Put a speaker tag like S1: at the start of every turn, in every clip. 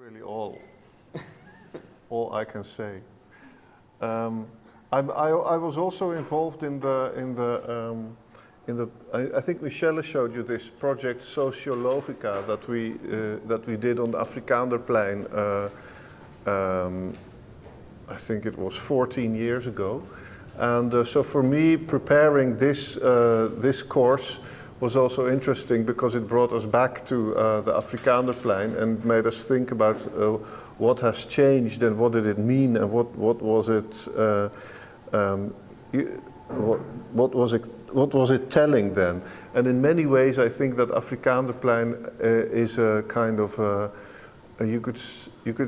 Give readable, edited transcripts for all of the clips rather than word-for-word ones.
S1: Really all I can say. I was also involved in the I think Michelle showed you this project Sociologica that we did on the Afrikaanderplein. I think it was 14 years ago, and so for me preparing this course was also interesting because it brought us back to the Afrikaanderplein and made us think about what has changed and what did it mean and what was it telling then. And in many ways I think that Afrikaanderplein is a kind of you could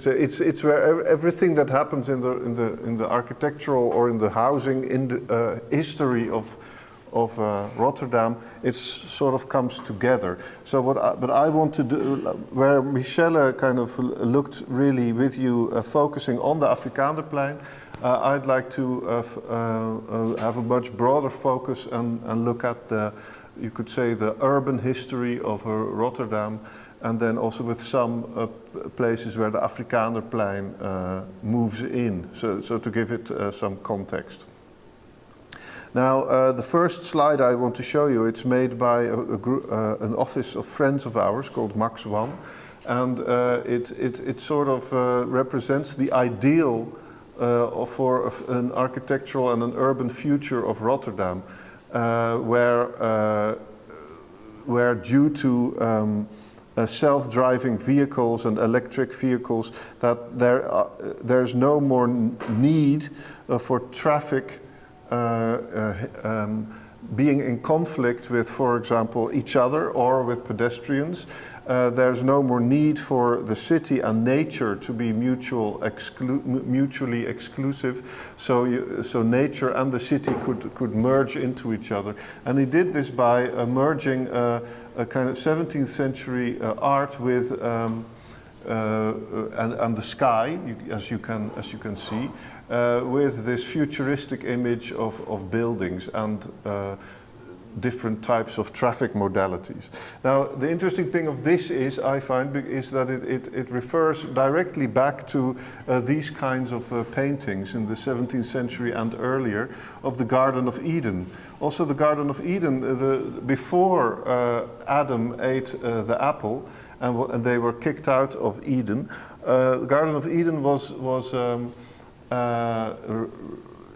S1: say it's where everything that happens in the architectural or in the housing in the history of Rotterdam, it sort of comes together. So but I want to do, where Michelle kind of looked really with you focusing on the Afrikaanderplein, I'd like to have a much broader focus and look at you could say the urban history of Rotterdam, and then also with some places where the Afrikaanderplein moves in, so to give it some context. Now, the first slide I want to show you, it's made by an office of friends of ours called Max Wan, and it sort of represents the ideal for an architectural and an urban future of Rotterdam, where due to self-driving vehicles and electric vehicles, that there's no more need for traffic being in conflict with, for example, each other or with pedestrians. There's no more need for the city and nature to be mutually exclusive. So nature and the city could merge into each other. And he did this by merging a kind of 17th century art with and the sky, as you can see. With this futuristic image of buildings and different types of traffic modalities. Now, the interesting thing of this is, I find, is that it refers directly back to these kinds of paintings in the 17th century and earlier of the Garden of Eden. Also, the Garden of Eden, before Adam ate the apple and they were kicked out of Eden, the Garden of Eden was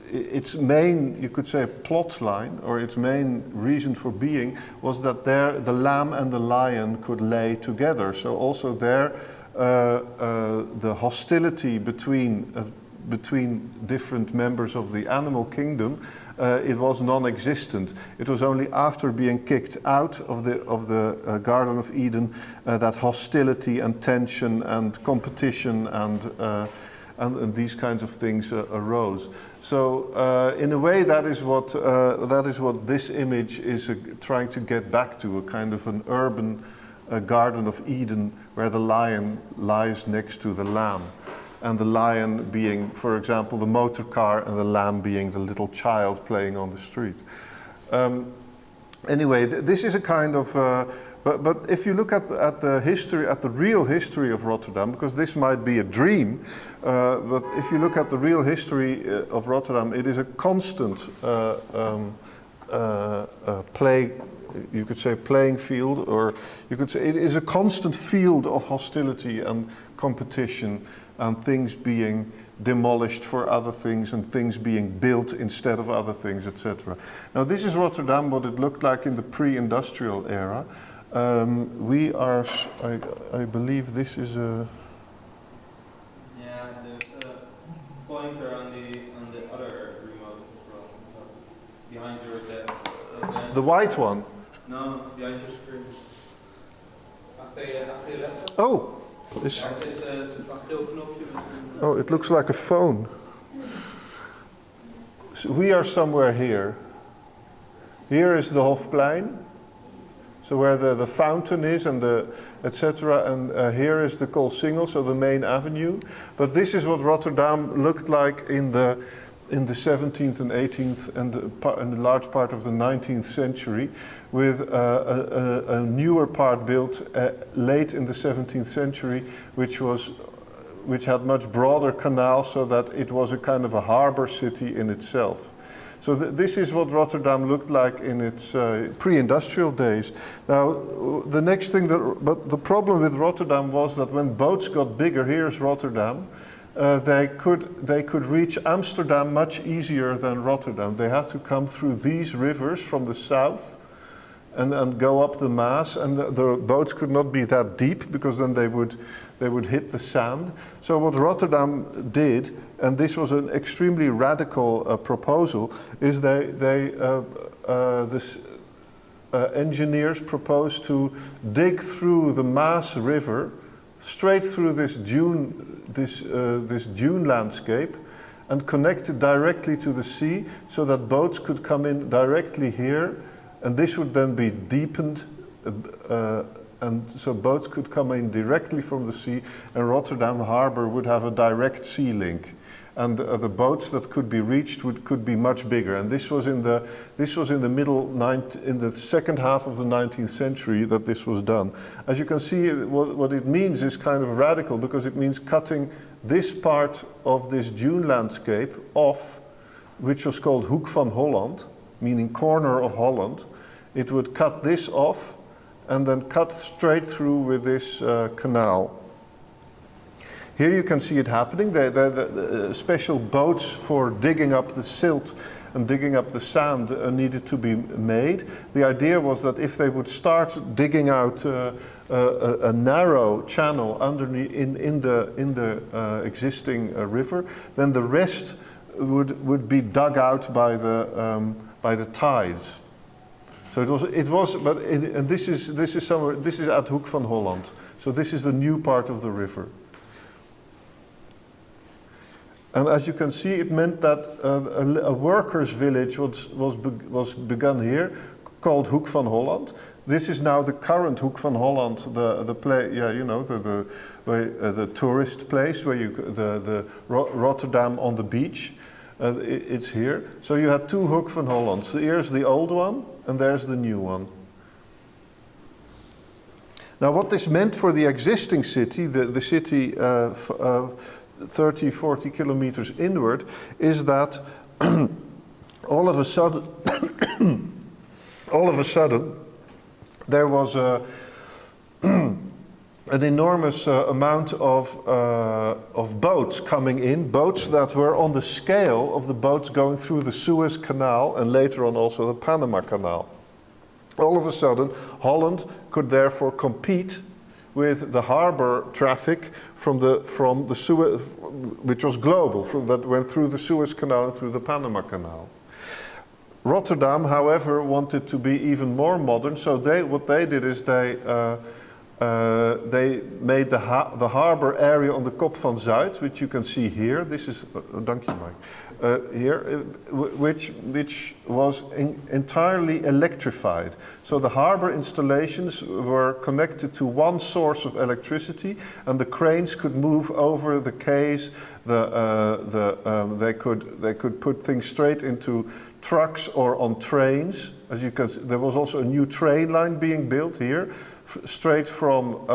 S1: its main, you could say, plot line, or its main reason for being, was that there the lamb and the lion could lay together. So also there the hostility between different members of the animal kingdom, it was non-existent. It was only after being kicked out of the Garden of Eden that hostility and tension and competition and these kinds of things arose. So in a way, that is what this image is trying to get back to, a kind of an urban Garden of Eden where the lion lies next to the lamb, and the lion being, for example, the motor car, and the lamb being the little child playing on the street. Anyway, this is a kind of but if you look at the history, at the real history of Rotterdam, because this might be a dream, but if you look at the real history of Rotterdam, it is a constant you could say playing field, or you could say it is a constant field of hostility and competition, and things being demolished for other things and things being built instead of other things, etc. Now, this is Rotterdam, what it looked like in the pre-industrial era. We are, I believe this is a...
S2: Yeah, there's a pointer on the other remote from behind your desk.
S1: The white one?
S2: No, behind your screen. Achter je laptop.
S1: Oh! This...
S2: Daar zit een geel knopje.
S1: Oh, it looks like a phone. So we are somewhere here. Here is the Hofplein. So where the fountain is and the etc. And here is the Koolsingel, so the main avenue. But this is what Rotterdam looked like in the in the 17th and 18th and a large part of the 19th century, with a newer part built late in the 17th century, which had much broader canals, so that it was a kind of a harbor city in itself. So this is what Rotterdam looked like in its pre-industrial days. Now, the next thing but the problem with Rotterdam was that when boats got bigger, here's Rotterdam, they could reach Amsterdam much easier than Rotterdam. They had to come through these rivers from the south and go up the Maas, and the boats could not be that deep, because then they would hit the sand. So what Rotterdam did, and this was an extremely radical proposal, is engineers proposed to dig through the Maas River straight through this dune landscape and connect it directly to the sea, so that boats could come in directly here, and this would then be deepened, and so boats could come in directly from the sea, and Rotterdam Harbour would have a direct sea link, and the boats that could be reached could be much bigger. And this was in the second half of the 19th century that this was done. As you can see, what it means is kind of radical, because it means cutting this part of this dune landscape off, which was called Hoek van Holland, meaning corner of Holland. It would cut this off and then cut straight through with this canal. Here you can see it happening. The special boats for digging up the silt and digging up the sand needed to be made. The idea was that if they would start digging out a narrow channel underneath in the existing river, then the rest would be dug out by the tides. So this is at Hoek van Holland. So this is the new part of the river. And as you can see, it meant that a workers' village was begun here, called Hoek van Holland. This is now the current Hoek van Holland, the place, yeah, you know, the tourist place where the Rotterdam on the beach. It's here. So you had two Hoek van Hollands. So here's the old one, and there's the new one. Now, what this meant for the existing city, the city 30, 40 kilometers inward, is that all of a sudden, there was an enormous amount of boats coming in, boats that were on the scale of the boats going through the Suez Canal and later on also the Panama Canal. All of a sudden, Holland could therefore compete with the harbor traffic from the Suez, which was global, that went through the Suez Canal and through the Panama Canal. Rotterdam, however, wanted to be even more modern, so what they did is they made the harbor area on the Kop van Zuid, which you can see here. This is, thank you, Mike, here, which was entirely electrified. So the harbor installations were connected to one source of electricity, and the cranes could move over the quays. They could put things straight into trucks or on trains. As you can see, there was also a new train line being built here, straight from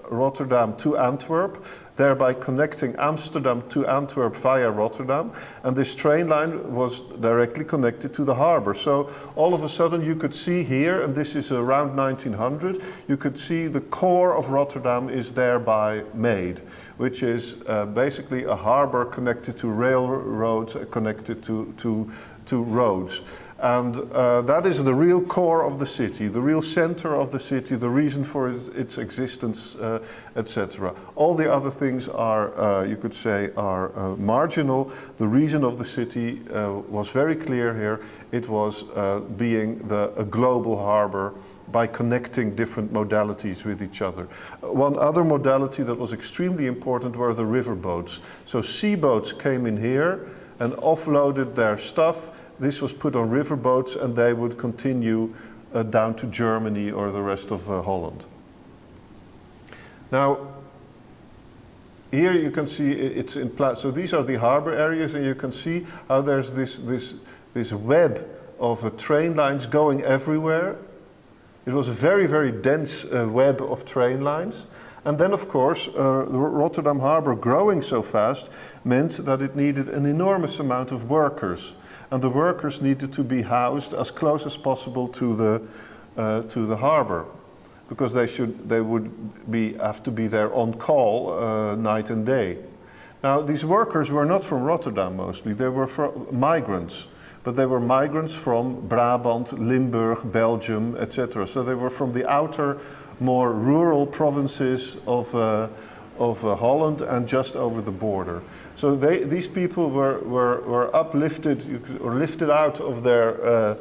S1: Rotterdam to Antwerp, thereby connecting Amsterdam to Antwerp via Rotterdam, and this train line was directly connected to the harbor. So all of a sudden you could see here, and this is around 1900, you could see the core of Rotterdam is thereby made, which is basically a harbor connected to railroads, connected to roads. And that is the real core of the city, the real center of the city, the reason for its existence, etc. All the other things are, you could say, are marginal. The reason of the city was very clear here. It was being a global harbor by connecting different modalities with each other. One other modality that was extremely important were the river boats. So sea boats came in here and offloaded their stuff. This was put on river boats, and they would continue down to Germany or the rest of Holland. Now, here you can see it's in so these are the harbor areas, and you can see how there's this web of train lines going everywhere. It was a very, very dense web of train lines. And then, of course, the Rotterdam harbor growing so fast meant that it needed an enormous amount of workers. And the workers needed to be housed as close as possible to the harbor, because they would have to be there on call night and day. Now, these workers were not from Rotterdam mostly, they were migrants. But they were migrants from Brabant, Limburg, Belgium, etc. So they were from the outer, more rural provinces of Holland and just over the border. So these people were uplifted or lifted out of their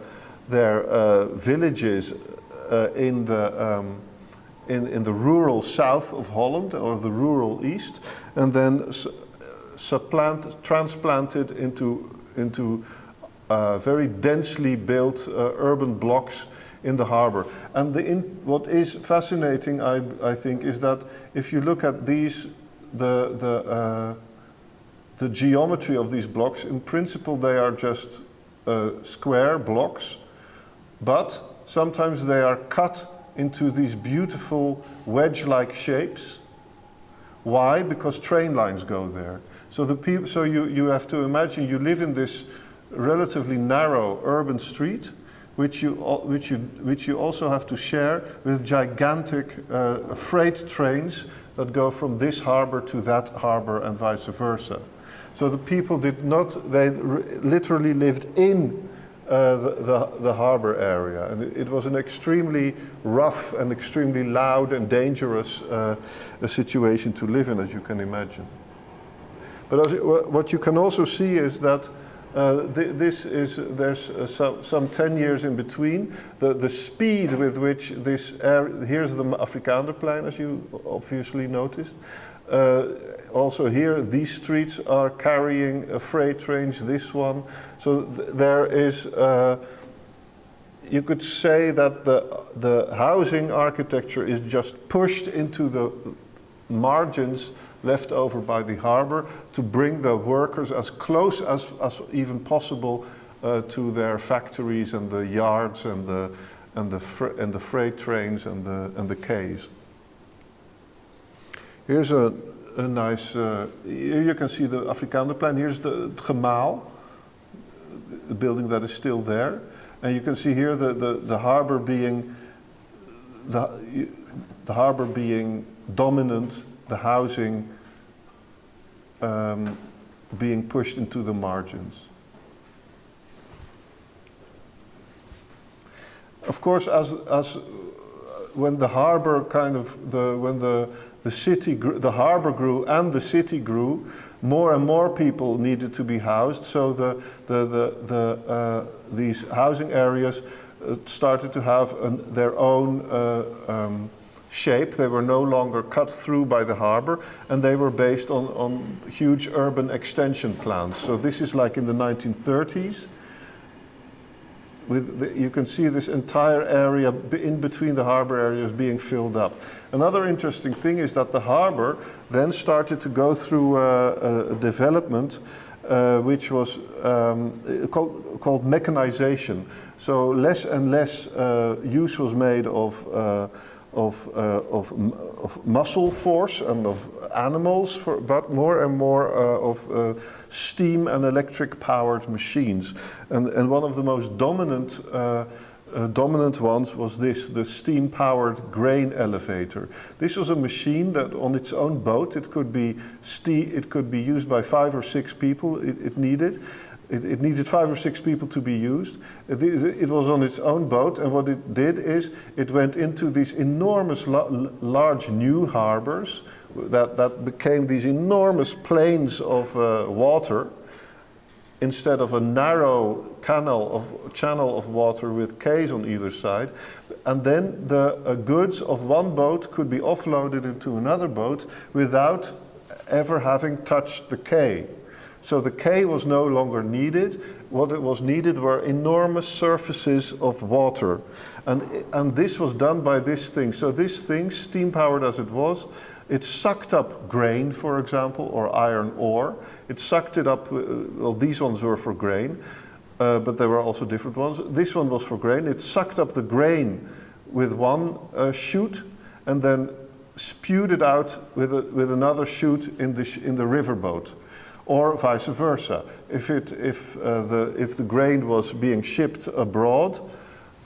S1: villages in the rural south of Holland or the rural east, and then transplanted into very densely built urban blocks in the harbor. And what is fascinating, I think, is that if you look at these, the geometry of these blocks, in principle they are just square blocks, but sometimes they are cut into these beautiful wedge-like shapes. Why? Because train lines go there. So you have to imagine you live in this relatively narrow urban street, which you also have to share with gigantic freight trains that go from this harbor to that harbor and vice versa. So the people they literally lived in the harbor area, and it was an extremely rough and extremely loud and dangerous situation to live in, as you can imagine. But what you can also see is that there's some 10 years in between. The speed with which this area, here's the Afrikaanderplein, as you obviously noticed. Also here, these streets are carrying freight trains, this one. So there is, you could say that the housing architecture is just pushed into the margins left over by the harbor to bring the workers as close as even possible to their factories and the yards and the freight trains and the quays. Here's a nice. Here you can see the Afrikaanderplein. Here's the Gemaal, the building that is still there, and you can see here the harbor being the harbor being dominant. The housing being pushed into the margins. Of course, as when the harbor when the city grew, the harbor grew and the city grew, more and more people needed to be housed. So these housing areas started to have their own shape. They were no longer cut through by the harbor, and they were based on huge urban extension plans. So this is like in the 1930s. You can see this entire area in between the harbor areas being filled up. Another interesting thing is that the harbor then started to go through a development which was called mechanization. So less and less use was made of muscle force and of animals, but more and more of steam and electric powered machines. And one of the most dominant ones was the steam powered grain elevator. This was a machine that on its own boat, it could be used by 5 or 6 people it needed. It needed 5 or 6 people to be used. It was on its own boat, and what it did is it went into these enormous large new harbors that became these enormous plains of water instead of a narrow channel of water with quays on either side. And then the goods of one boat could be offloaded into another boat without ever having touched the quay. So the quay was no longer needed. What it was needed were enormous surfaces of water. And this was done by this thing. So this thing, steam powered as it was, It sucked up grain, for example, or iron ore. It sucked it up, well, these ones were for grain, but there were also different ones. This one was for grain. It sucked up the grain with one chute and then spewed it out with another chute in the riverboat, or vice versa. If the grain was being shipped abroad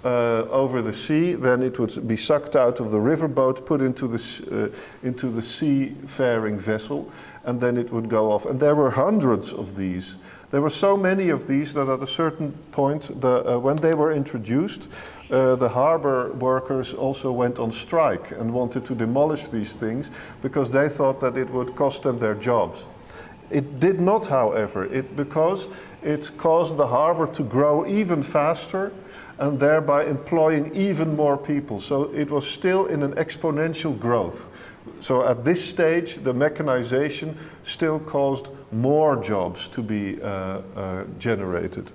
S1: over the sea, then it would be sucked out of the riverboat, put into the seafaring vessel, and then it would go off. And there were hundreds of these. There were so many of these that at a certain point, when they were introduced, the harbor workers also went on strike and wanted to demolish these things because they thought that it would cost them their jobs. It did not, however, because it caused the harbor to grow even faster and thereby employing even more people. So it was still in an exponential growth. So at this stage, the mechanization still caused more jobs to be generated.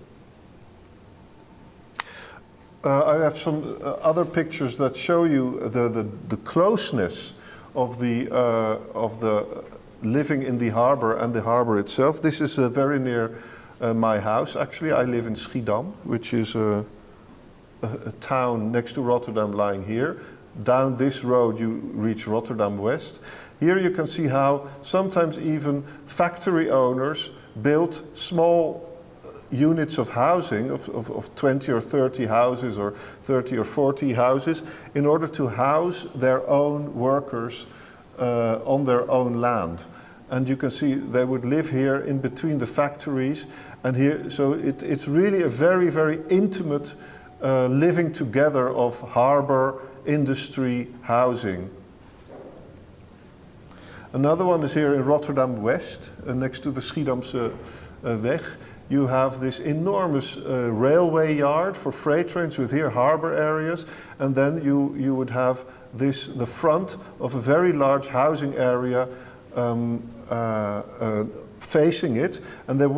S1: I have some other pictures that show you the closeness of the living in the harbor and the harbor itself. This is very near my house. Actually, I live in Schiedam, which is a town next to Rotterdam lying here. Down this road you reach Rotterdam West. Here you can see how sometimes even factory owners built small units of housing of 20 or 30 houses or 30 or 40 houses in order to house their own workers on their own land. And you can see they would live here in between the factories and here, so it's really a very, very intimate living together of harbor, industry, housing. Another one is here in Rotterdam West, next to the Schiedamse Weg. You have this enormous railway yard for freight trains with here harbor areas, and then you would have the front of a very large housing area facing it, and there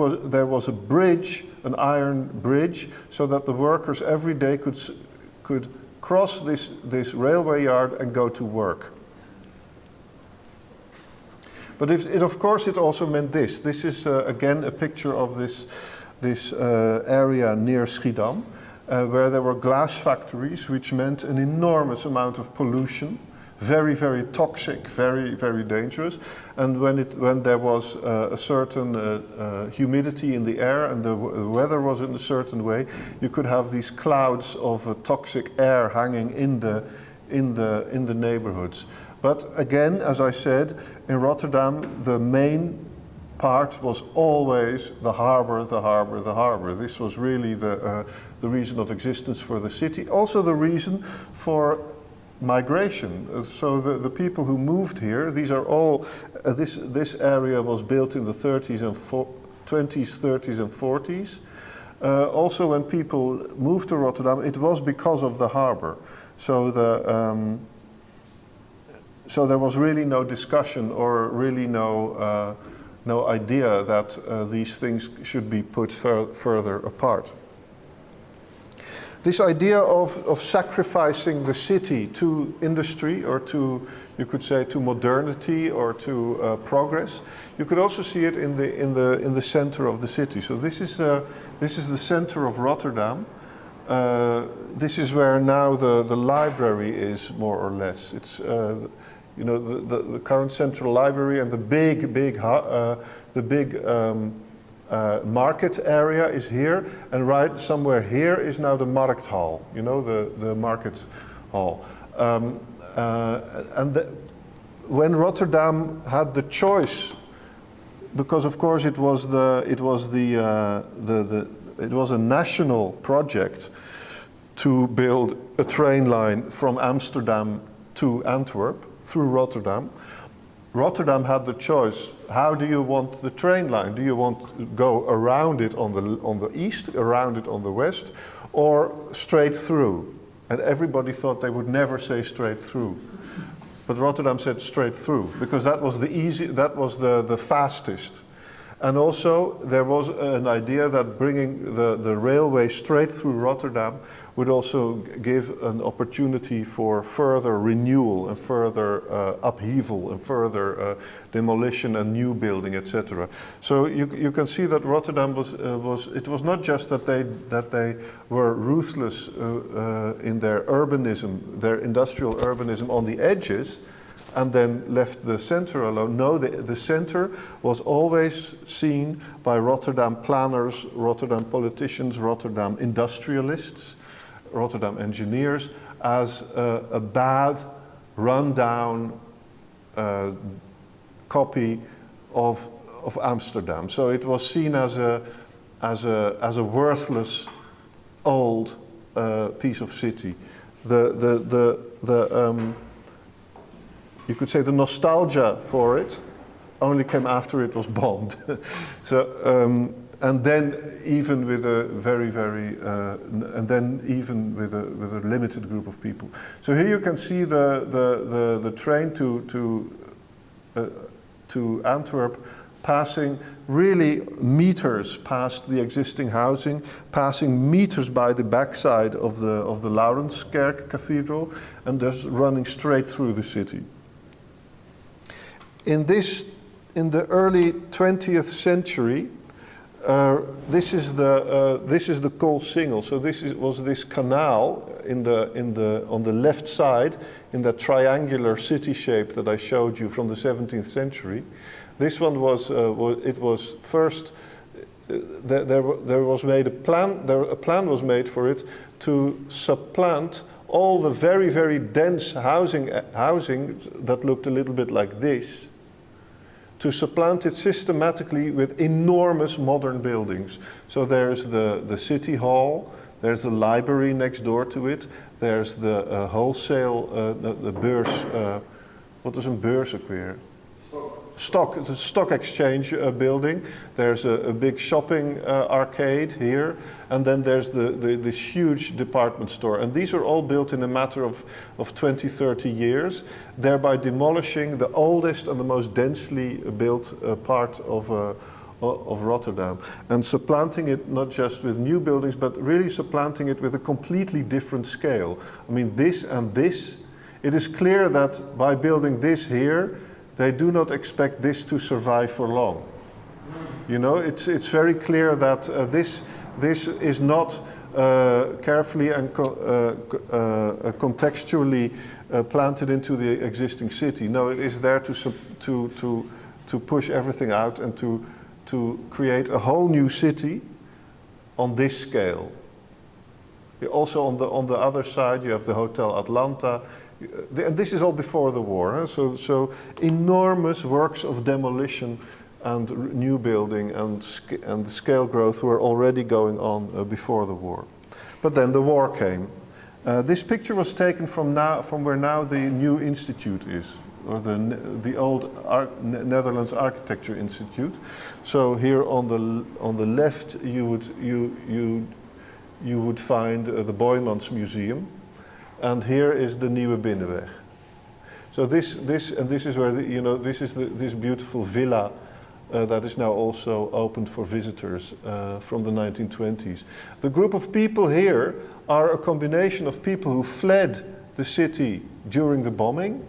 S1: was a bridge, an iron bridge, so that the workers every day could cross this railway yard and go to work. But of course it also meant this. This is again a picture of this area near Schiedam, where there were glass factories, which meant an enormous amount of pollution, very, very toxic, very, very dangerous. And when there was a certain humidity in the air and the weather was in a certain way, you could have these clouds of toxic air hanging in the neighborhoods. But again, as I said, in Rotterdam, the main part was always the harbor, the harbor, the harbor. This was really the reason of existence for the city. Also the reason for migration. So the people who moved here, these are all, this area was built in the 20s, 30s and 40s. Also when people moved to Rotterdam, it was because of the harbor. So so there was really no discussion or really no idea that these things should be put further apart. This idea of sacrificing the city to industry or to, you could say, to modernity or to progress, you could also see it in the center of the city. So this is the center of Rotterdam. This is where now the library is, more or less. It's you know, the current central library and the big market area is here, and right somewhere here is now the Markthal, you know, the market hall. When Rotterdam had the choice, because of course it was a national project to build a train line from Amsterdam to Antwerp through Rotterdam. Rotterdam had the choice. How do you want the train line? Do you want to go around it on the east, around it on the west, or straight through? And everybody thought they would never say straight through. But Rotterdam said straight through, because that was the fastest. And also there was an idea that bringing the railway straight through Rotterdam would also give an opportunity for further renewal and further upheaval and further demolition and new building, etc. So you can see that Rotterdam it was not just that they were ruthless in their urbanism, their industrial urbanism on the edges, and then left the center alone. No, the center was always seen by Rotterdam planners, Rotterdam politicians, Rotterdam industrialists, Rotterdam engineers as a bad, run-down copy of Amsterdam. So it was seen as a worthless old piece of city. You could say the nostalgia for it only came after it was bombed. So, and then even with a with a limited group of people. So here you can see the train to Antwerp passing really meters past the existing housing, passing meters by the backside of the Laurenskerk Cathedral, and just running straight through the city. In the early 20th century, this is the Koolsingel. So was this canal on the left side in that triangular city shape that I showed you from the 17th century. This one was first. There was made a plan. A plan was made for it to supplant all the very, very dense housing that looked a little bit like this, to supplant it systematically with enormous modern buildings. So there's the city hall, there's the library next door to it, there's the wholesale, the beurs, what is een beurs ook weer? The stock exchange building. There's a big shopping arcade here, and then there's this huge department store. And these are all built in a matter of 20, 30 years, thereby demolishing the oldest and the most densely built part of Rotterdam, and supplanting it not just with new buildings, but really supplanting it with a completely different scale. I mean, this and this, it is clear that by building this here, they do not expect this to survive for long. You know, it's very clear that this is not carefully and contextually planted into the existing city. No, it is there to push everything out and to create a whole new city on this scale. Also on the other side, you have the Hotel Atlanta. And this is all before the war, huh? So enormous works of demolition and new building and scale growth were already going on before the war. But then the war came. This picture was taken from where now the new institute is, or the old Netherlands Architecture Institute. So here on the left you would find the Boijmans Museum. And here is the Nieuwe Binnenweg. So this is where this beautiful villa that is now also opened for visitors from the 1920s. The group of people here are a combination of people who fled the city during the bombing,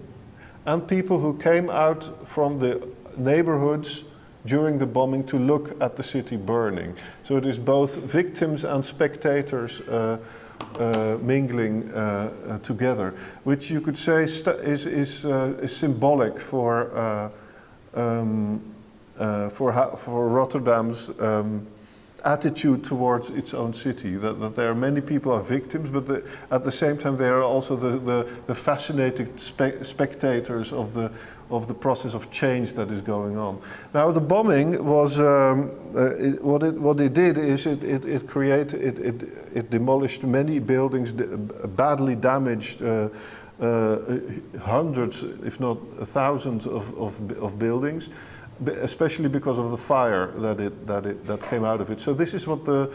S1: and people who came out from the neighborhoods during the bombing to look at the city burning. So it is both victims and spectators mingling together, which you could say is symbolic for Rotterdam's attitude towards its own city. That there are many people are victims, but at the same time they are also the fascinated spectators of the process of change that is going on. Now the bombing was what it did is it demolished many buildings, badly damaged hundreds, if not thousands, of buildings, especially because of the fire that came out of it. So this is what the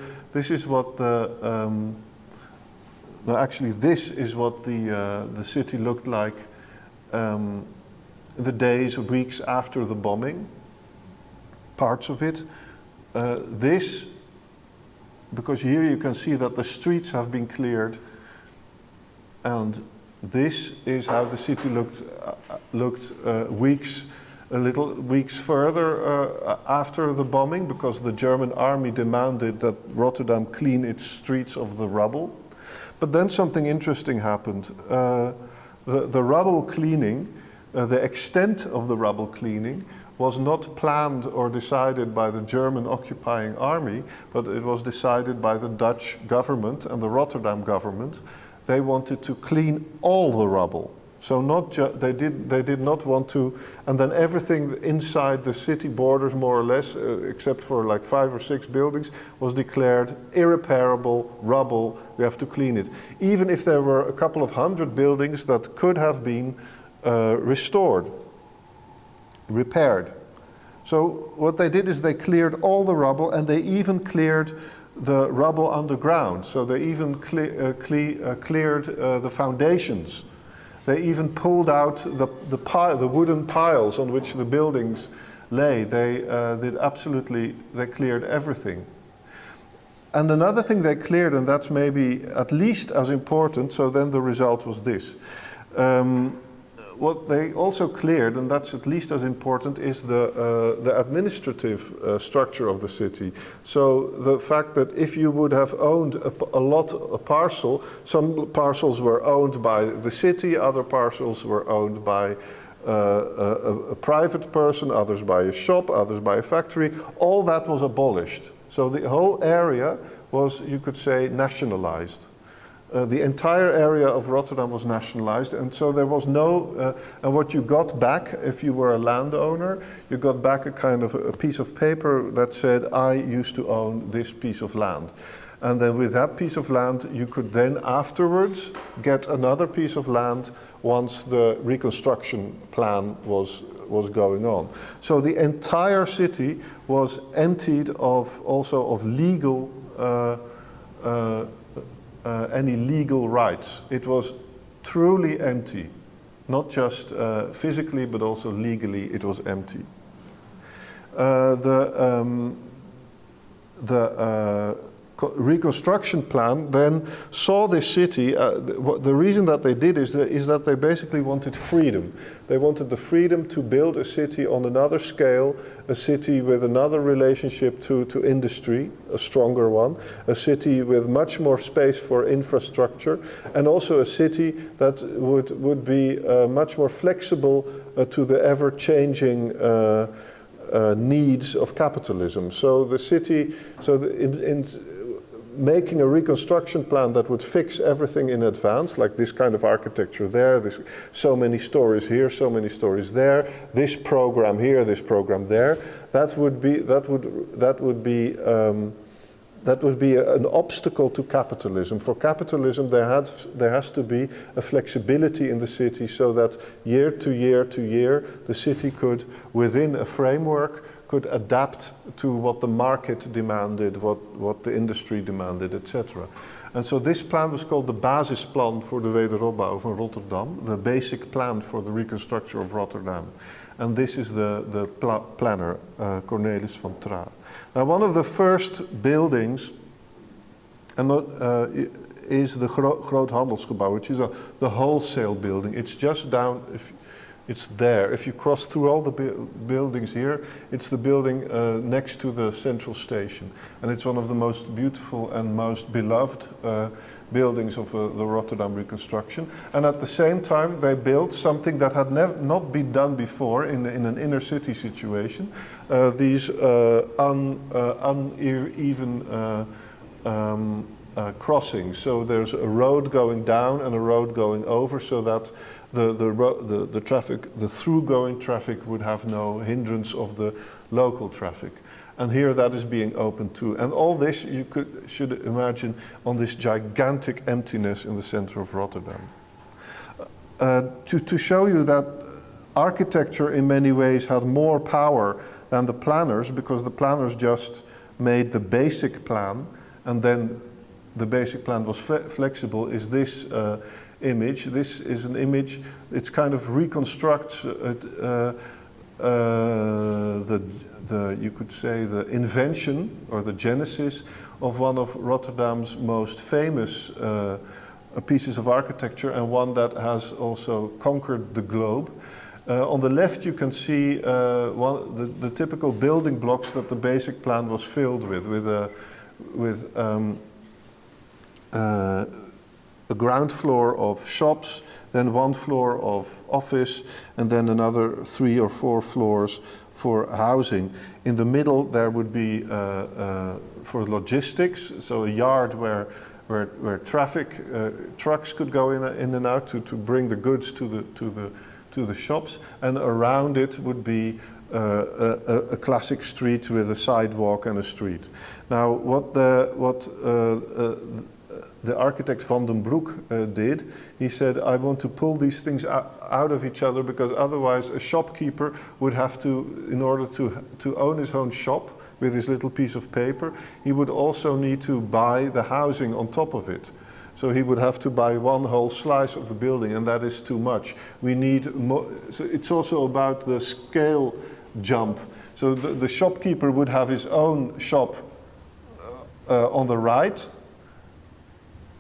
S1: city looked like the days, weeks after the bombing. Parts of it. This because here you can see that the streets have been cleared, and this is how the city looked weeks further after the bombing, because the German army demanded that Rotterdam clean its streets of the rubble. But then something interesting happened. The rubble cleaning, the extent of the rubble cleaning, was not planned or decided by the German occupying army, but it was decided by the Dutch government and the Rotterdam government. They wanted to clean all the rubble. So they did not want to, and then everything inside the city borders, more or less, except for like 5 or 6 buildings, was declared irreparable rubble. We have to clean it. Even if there were a couple of 100 buildings that could have been restored, repaired. So what they did is they cleared all the rubble, and they even cleared the rubble underground. So they even cleared the foundations. They even pulled out the wooden piles on which the buildings lay. They cleared everything. And another thing they cleared, and that's maybe at least as important, so then the result was this. What they also cleared, and that's at least as important, is the administrative structure of the city. So the fact that if you would have owned a parcel, some parcels were owned by the city, other parcels were owned by a private person, others by a shop, others by a factory. All that was abolished. So the whole area was, you could say, nationalized. The entire area of Rotterdam was nationalized, and so there was no, and what you got back, if you were a landowner, you got back a kind of a piece of paper that said, I used to own this piece of land. And then with that piece of land, you could then afterwards get another piece of land once the reconstruction plan was going on. So the entire city was emptied of legal, any legal rights. It was truly empty, not just physically, but also legally. It was empty. The reconstruction plan then saw this city. The reason that they did is that they basically wanted freedom. They wanted the freedom to build a city on another scale, a city with another relationship to industry, a stronger one, a city with much more space for infrastructure, and also a city that would be much more flexible to the ever-changing needs of capitalism. So the city, making a reconstruction plan that would fix everything in advance, like this kind of architecture there, so many stories here, so many stories there, this program here, this program there, that would be an obstacle to capitalism. For capitalism, there has to be a flexibility in the city, so that year to year to year, the city could, within a framework, could adapt to what the market demanded, what the industry demanded, etc. And so this plan was called the Basisplan voor de Wederopbouw van Rotterdam, the basic plan for the reconstruction of Rotterdam. And this is the planner, Cornelis van Tra. Now, one of the first buildings is the Groot Handelsgebouw, which is the wholesale building. It's just down, it's there. If you cross through all the buildings here, it's the building next to the central station. And it's one of the most beautiful and most beloved buildings of the Rotterdam reconstruction. And at the same time, they built something that had not been done before in an inner city situation. These uneven crossings. So there's a road going down and a road going over, so that the traffic, the through-going traffic, would have no hindrance of the local traffic. And here that is being opened too. And all this you should imagine on this gigantic emptiness in the center of Rotterdam. To show you that architecture in many ways had more power than the planners, because the planners just made the basic plan, and then the basic plan was flexible, is this image. This is an image, it kind of reconstructs the you could say, the invention or the genesis of one of Rotterdam's most famous pieces of architecture, and one that has also conquered the globe. On the left you can see the typical building blocks that the basic plan was filled with a ground floor of shops, then one floor of office, and then another 3 or 4 floors for housing. In the middle there would be for logistics, so a yard where traffic trucks could go in and out to bring the goods to the shops, and around it would be a classic street with a sidewalk and a street. Now, what the architect Van den Broek did, he said, I want to pull these things out of each other, because otherwise a shopkeeper would have to, in order to own his own shop with his little piece of paper, he would also need to buy the housing on top of it. So he would have to buy one whole slice of the building, and that is too much. We need more. So it's also about the scale jump. So the shopkeeper would have his own shop on the right.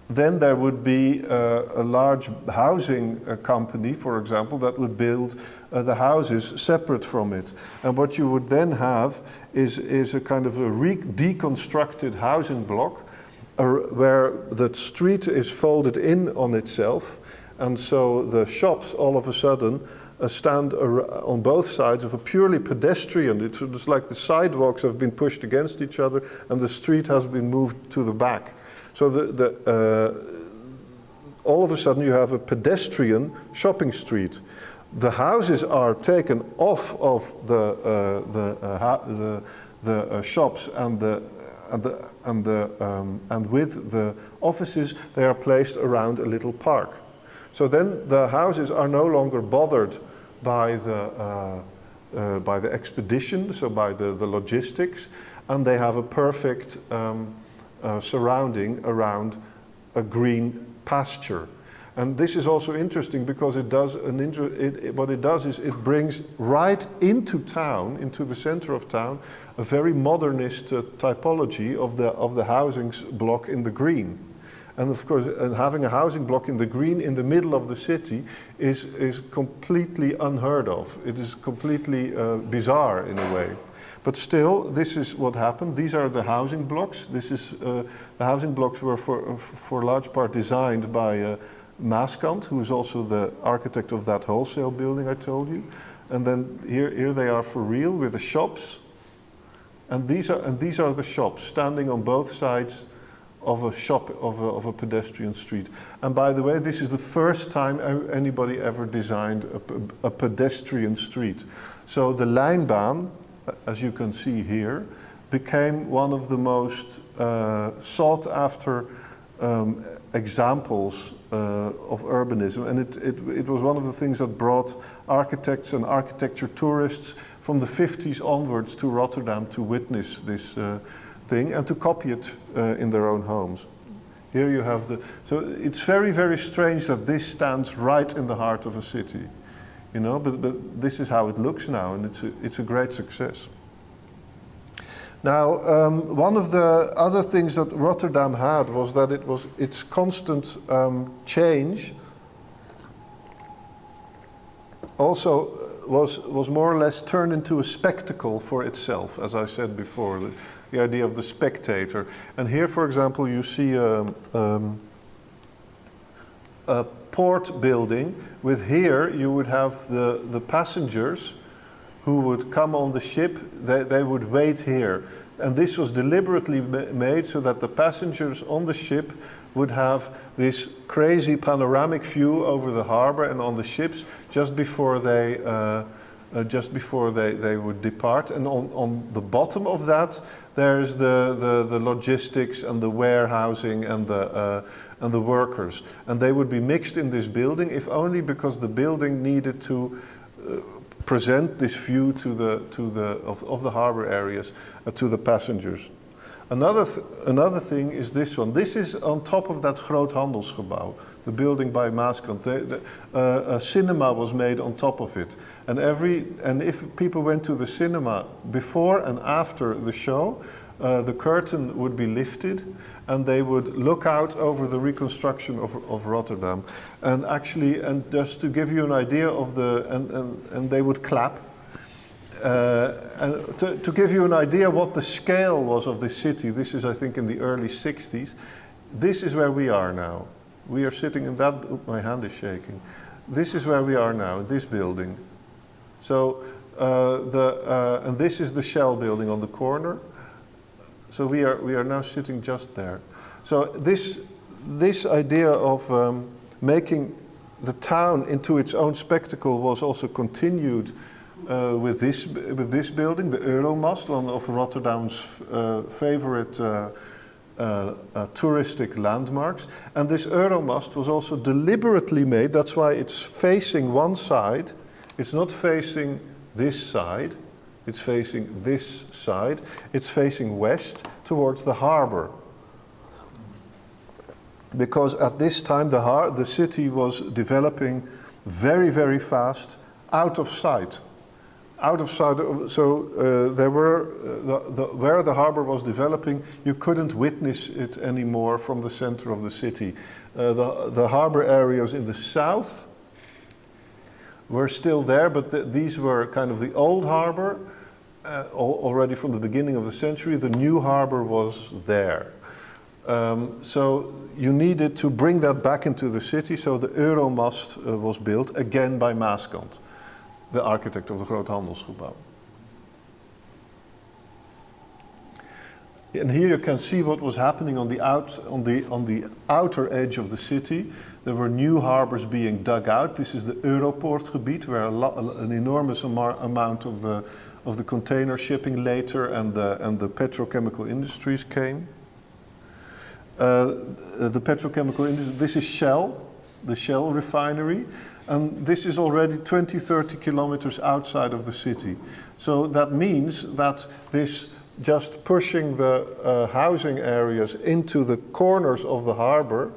S1: Then there would be a large housing company, for example, that would build the houses separate from it. And what you would then have is a kind of a deconstructed housing block, where the street is folded in on itself, and so the shops all of a sudden stand on both sides of a purely pedestrian. It's like the sidewalks have been pushed against each other and the street has been moved to the back. So all of a sudden you have a pedestrian shopping street. The houses are taken off of the shops and with the offices, they are placed around a little park. So then the houses are no longer bothered by the expedition, so by the logistics, and they have a perfect surrounding around a green pasture. And this is also interesting because it does what it does is it brings right into town, into the center of town, a very modernist typology of the housing block in the green. And of course, having a housing block in the green in the middle of the city is completely unheard of. It is completely bizarre in a way. But still, this is what happened. These are the housing blocks. This is the housing blocks were for large part designed by Maaskant, who is also the architect of that wholesale building I told you. And then here they are for real with the shops. And these are the shops standing on both sides of a pedestrian street. And by the way, this is the first time anybody ever designed a pedestrian street. So the Lijnbaan, as you can see here, became one of the most sought after examples of urbanism, and it was one of the things that brought architects and architecture tourists from the 50s onwards to Rotterdam to witness this thing and to copy it in their own homes. Here you have so it's very, very strange that this stands right in the heart of a city, you know, but this is how it looks now, and it's a great success. Now, one of the other things that Rotterdam had was that its constant change also was more or less turned into a spectacle for itself, as I said before, the idea of the spectator. And here, for example, you see a port building with here you would have the passengers who would come on the ship, they would wait here. And this was deliberately made so that the passengers on the ship would have this crazy panoramic view over the harbor and on the ships just before they would depart. And on the bottom of that, there's the logistics and the warehousing and the workers. And they would be mixed in this building, if only because the building needed to present this view of the harbor areas to the passengers. Another thing is this one. This is on top of that Groothandelsgebouw, the building by Maaskant. A cinema was made on top of it. And if people went to the cinema before and after the show, the curtain would be lifted and they would look out over the reconstruction of Rotterdam. And actually, and just to give you an idea of and they would clap. And to give you an idea what the scale was of this city, this is I think in the early 60s, this is where we are now. We are sitting in that, my hand is shaking. This is where we are now, in this building. So, and this is the Shell building on the corner. So we are now sitting just there. So this idea of making the town into its own spectacle was also continued with this building, the Euromast, one of Rotterdam's favorite touristic landmarks. And this Euromast was also deliberately made. That's why it's facing one side. It's not facing this side. It's facing this side. It's facing west towards the harbor. Because at this time the city was developing very, very fast, out of sight. Out of sight, so there were, where the harbor was developing, you couldn't witness it anymore from the center of the city. The harbor areas in the south were still there, but these were kind of the old harbor, already from the beginning of the century. The new harbor was there. So you needed to bring that back into the city, so the Euromast was built, again by Maaskant, the architect of the Groothandelsgebouw. And here you can see what was happening on the outer edge of the city. There were new harbors being dug out. This is the Europoortgebied, where an enormous amount of the container shipping later and the petrochemical industries came. The petrochemical industry, this is Shell, the Shell refinery. And this is already 20-30 kilometers outside of the city. So that means that this just pushing the housing areas into the corners of the harbor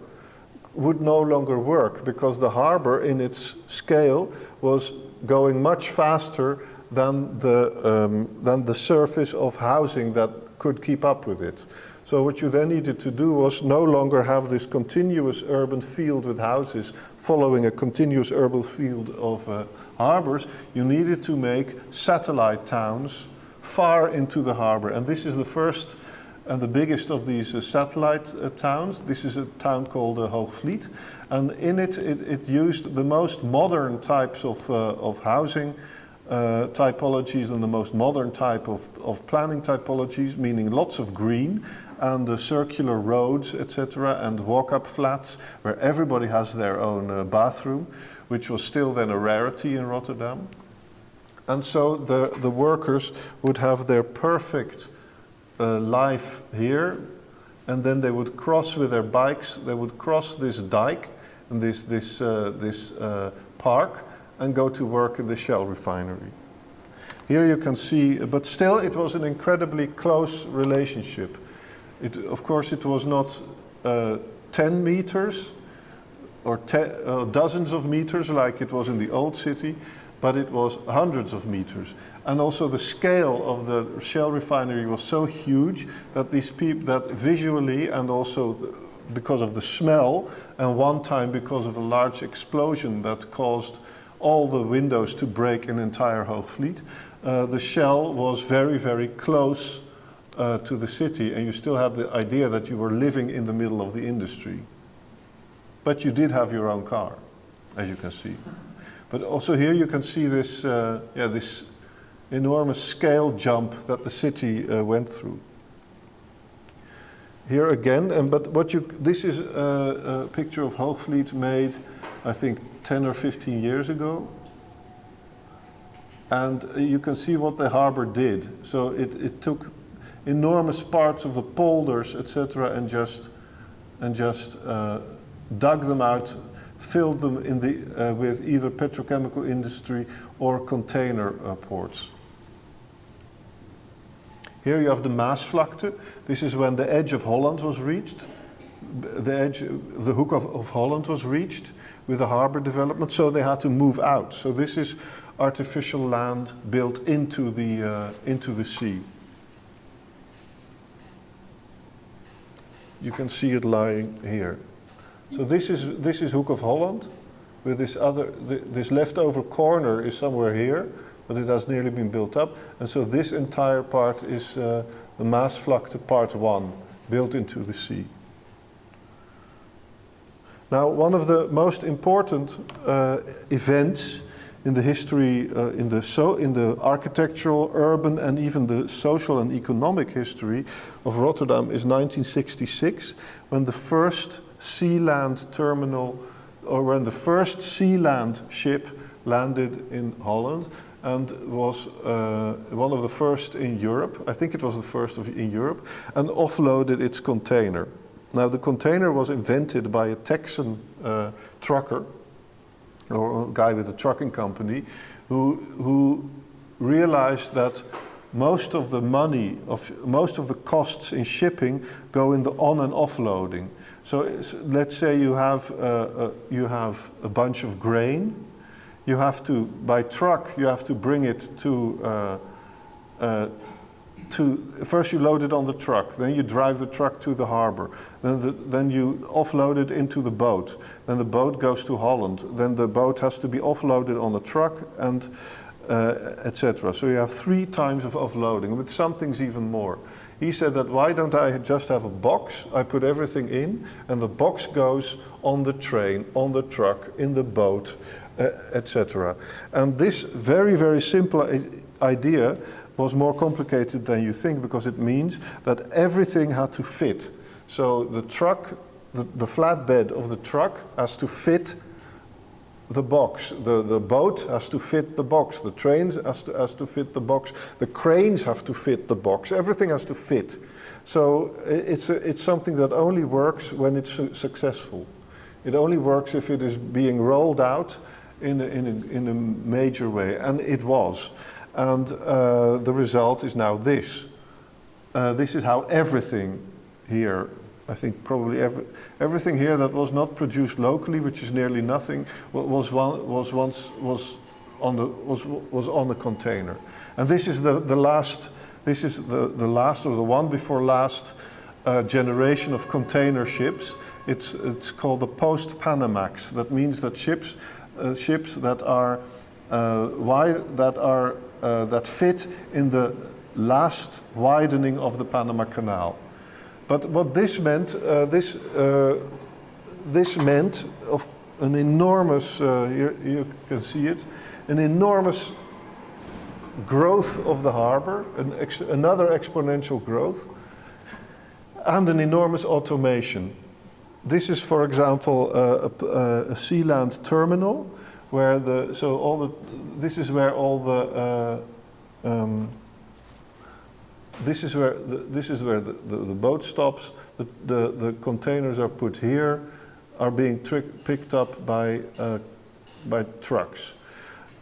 S1: would no longer work, because the harbor in its scale was going much faster than the surface of housing that could keep up with it. So what you then needed to do was no longer have this continuous urban field with houses following a continuous urban field of harbors. You needed to make satellite towns far into the harbor. And this is the first and the biggest of these satellite towns. This is a town called Hoogvliet. And in it used the most modern types of housing typologies and the most modern type of planning typologies, meaning lots of green and circular roads, etc., and walk-up flats where everybody has their own bathroom, which was still then a rarity in Rotterdam. And so the workers would have their perfect life here, and then they would cross with their bikes, they would cross this dike and this park and go to work in the Shell refinery. Here you can see, but still it was an incredibly close relationship. Of course, it was not 10 meters or dozens of meters like it was in the old city, but it was hundreds of meters. And also the scale of the Shell refinery was so huge that these people, that visually and also because of the smell, and one time because of a large explosion that caused all the windows to break in entire Hoogvliet, the Shell was very, very close to the city, and you still had the idea that you were living in the middle of the industry. But you did have your own car, as you can see. But also here you can see this, this enormous scale jump that the city went through. Here again, but this is a picture of Hoogvliet made, I think, 10 or 15 years ago. And you can see what the harbor did. So it took enormous parts of the polders, etc., and just dug them out, filled them in with either petrochemical industry or container ports. Here you have the Maasvlakte. This is when the edge of Holland was reached. The hook of Holland was reached with the harbor development, so they had to move out. So this is artificial land built into the sea. You can see it lying here. So this is Hook of Holland, with this leftover corner is somewhere here, but it has nearly been built up. And so this entire part is the Maasvlakte Part 1, built into the sea. Now, one of the most important events in the history, in the architectural, urban, and even the social and economic history of Rotterdam is 1966, when the first sea-land terminal, or when the first sea-land ship landed in Holland, and was one of the first in Europe. I think it was the first in Europe, and offloaded its container. Now, the container was invented by a Texan trucker, or a guy with a trucking company, who realized that most of the money, most of the costs in shipping go in the on and offloading. So let's say you have a bunch of grain. You have to, by truck, you have to bring it first you load it on the truck, then you drive the truck to the harbor, then you offload it into the boat, then the boat goes to Holland, then the boat has to be offloaded on a truck, and etc. So you have 3 times of offloading, with some things even more. He said that, why don't I just have a box, I put everything in, and the box goes on the train, on the truck, in the boat, etc. And this very, very simple idea was more complicated than you think, because it means that everything had to fit. So the truck, the flatbed of the truck has to fit the box. The boat has to fit the box. The train has to fit the box. The cranes have to fit the box. Everything has to fit. So it's something that only works when it's successful. It only works if it is being rolled out in a major way, and it was. And the result is now this. This is how everything here, I think probably everything here that was not produced locally, which is nearly nothing, was on a container. And this is the last. This is the last, or the one before last, generation of container ships. It's called the post-Panamax. That means that ships that are that fit in the last widening of the Panama Canal. But what this meant, this meant of an enormous, here you can see it, an enormous growth of the harbor, another exponential growth, and an enormous automation. This is, for example, a sea-land terminal, where this is where the boat stops. The containers are put here, are being picked up by trucks,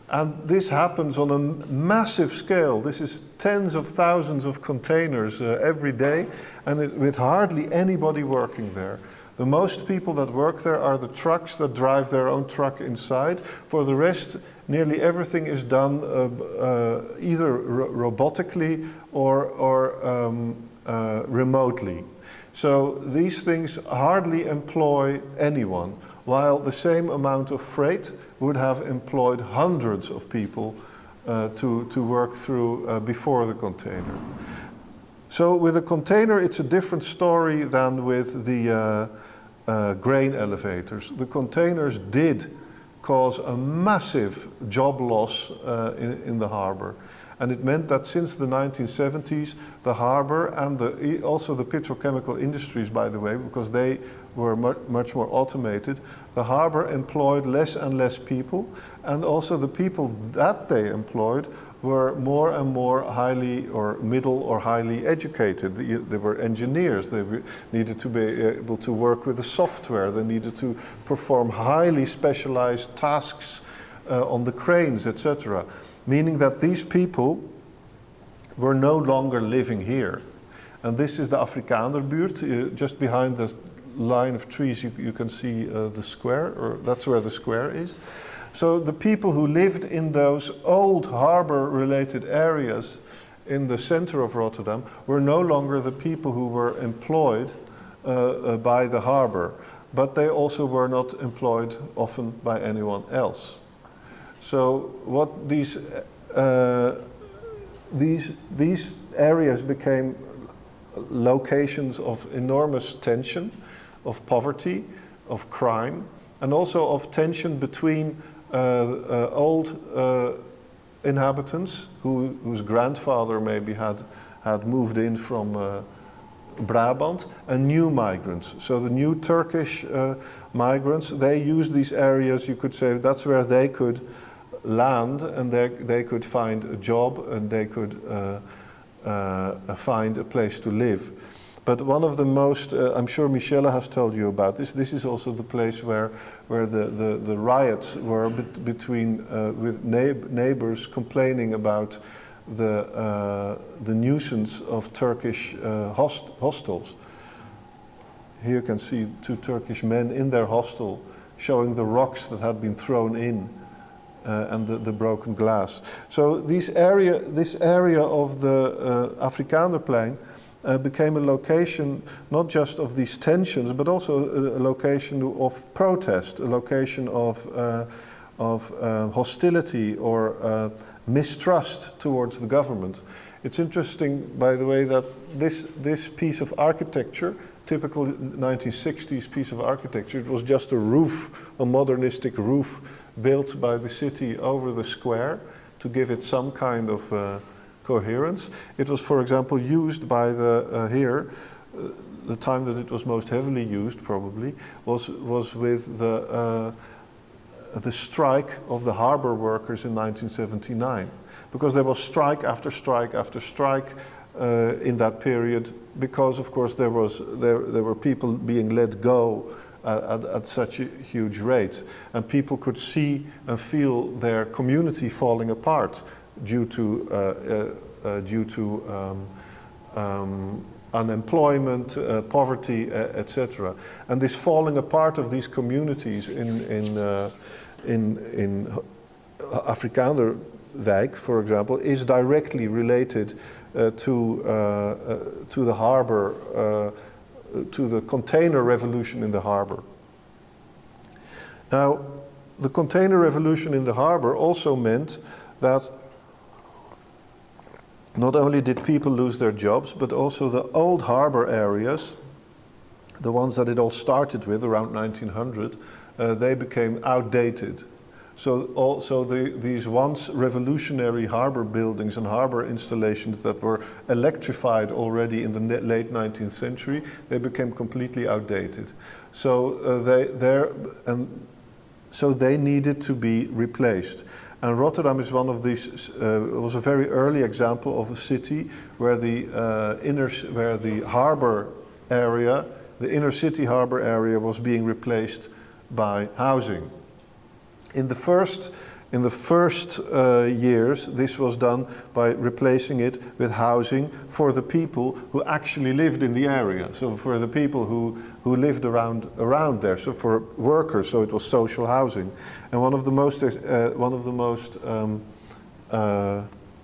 S1: and this happens on a massive scale. This is tens of thousands of containers every day, and with hardly anybody working there. The most people that work there are the trucks that drive their own truck inside. For the rest, nearly everything is done either robotically or remotely. So these things hardly employ anyone, while the same amount of freight would have employed hundreds of people to work through before the container. So with a container, it's a different story than with the grain elevators. The containers did cause a massive job loss in the harbor. And it meant that since the 1970s, the harbor and also the petrochemical industries, by the way, because they were much more automated, the harbor employed less and less people, and also the people that they employed were more and more highly or middle or highly educated. They were engineers. They needed to be able to work with the software. They needed to perform highly specialized tasks on the cranes, etc. Meaning that these people were no longer living here. And this is the Afrikaanderbuurt. Just behind the line of trees you can see the square, or that's where the square is. So the people who lived in those old harbor-related areas in the center of Rotterdam were no longer the people who were employed by the harbor, but they also were not employed often by anyone else. So what these areas became locations of enormous tension, of poverty, of crime, and also of tension between old inhabitants whose grandfather maybe had moved in from Brabant, and new migrants. So the new Turkish migrants, they used these areas, you could say, that's where they could land, and they could find a job, and they could find a place to live. But one of the most, I'm sure Michelle has told you about this, this is also the place where the riots were between, with neighbors complaining about the nuisance of Turkish hostels. Here you can see two Turkish men in their hostel showing the rocks that had been thrown in and the broken glass. So this area of the Afrikaanderplein became a location not just of these tensions, but also a location of protest, a location of hostility or mistrust towards the government. It's interesting, by the way, that this piece of architecture, typical 1960s piece of architecture, it was just a roof, a modernistic roof built by the city over the square to give it some kind of coherence. It was, for example, used by the the time that it was most heavily used probably was with the strike of the harbor workers in 1979, because there was strike after strike after strike in that period, because of course there were people being let go at such a huge rate, and people could see and feel their community falling apart due to unemployment, poverty, etc. And this falling apart of these communities in Afrikaanderwijk, for example, is directly related to the harbor, to the container revolution in the harbor. Now, the container revolution in the harbor also meant that not only did people lose their jobs, but also the old harbor areas, the ones that it all started with around 1900, they became outdated. So also these once revolutionary harbor buildings and harbor installations that were electrified already in the late 19th century, they became completely outdated. So they needed to be replaced. And Rotterdam is one of these, was a very early example of a city where the harbor area, the inner city harbor area, was being replaced by housing. In the first years, this was done by replacing it with housing for the people who actually lived in the area. So for the people who lived around there. So for workers, so it was social housing. And one of the most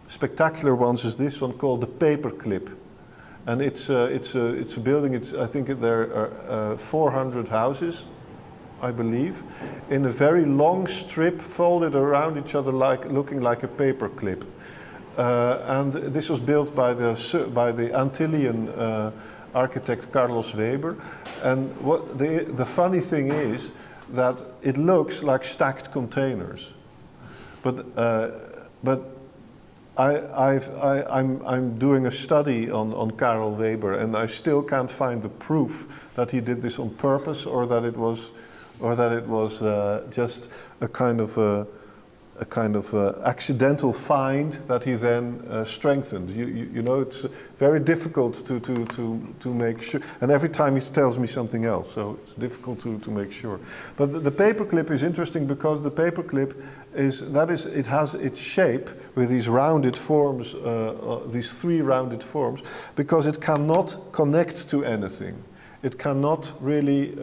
S1: spectacular ones is this one called the Paperclip, and it's a building. I think there are 400 houses, I believe, in a very long strip folded around each other, looking like a paperclip. And this was built by the Antillean architect Carlos Weber. And what the funny thing is that it looks like stacked containers, but I'm doing a study on Karel Weber, and I still can't find the proof that he did this on purpose, or that it was just a kind of a kind of accidental find that he then strengthened. You know, it's very difficult to make sure, and every time he tells me something else, so it's difficult to make sure. But the paperclip is interesting because the paperclip it has its shape with these rounded forms, these three rounded forms, because it cannot connect to anything. It cannot really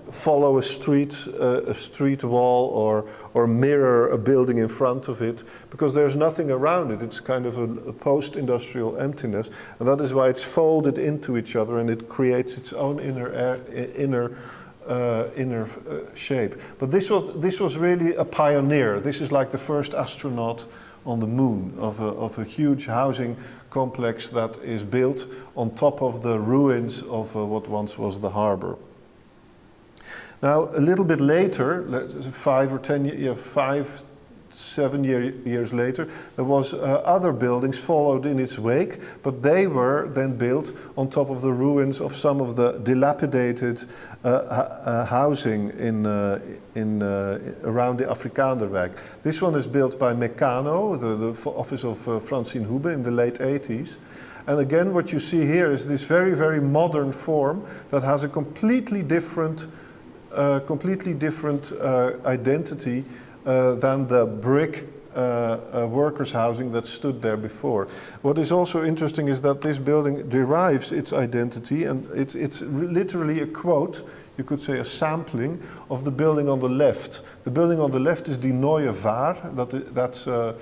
S1: follow a street wall or mirror a building in front of it, because there's nothing around it. It's kind of a post-industrial emptiness, and that is why it's folded into each other and it creates its own inner shape. But this was really a pioneer. This is like the first astronaut on the moon of a huge housing complex that is built on top of the ruins of what once was the harbor. Now, a little bit later, 7 years later, there was other buildings followed in its wake, but they were then built on top of the ruins of some of the dilapidated housing around the Afrikaanderwijk. This one is built by Meccano, the office of Francine Hube in the late 80s. And again, what you see here is this very, very modern form that has a completely different identity than the brick workers' housing that stood there before. What is also interesting is that this building derives its identity, and it's literally a quote, you could say a sampling, of the building on the left. The building on the left is Die Neue Waar. That's a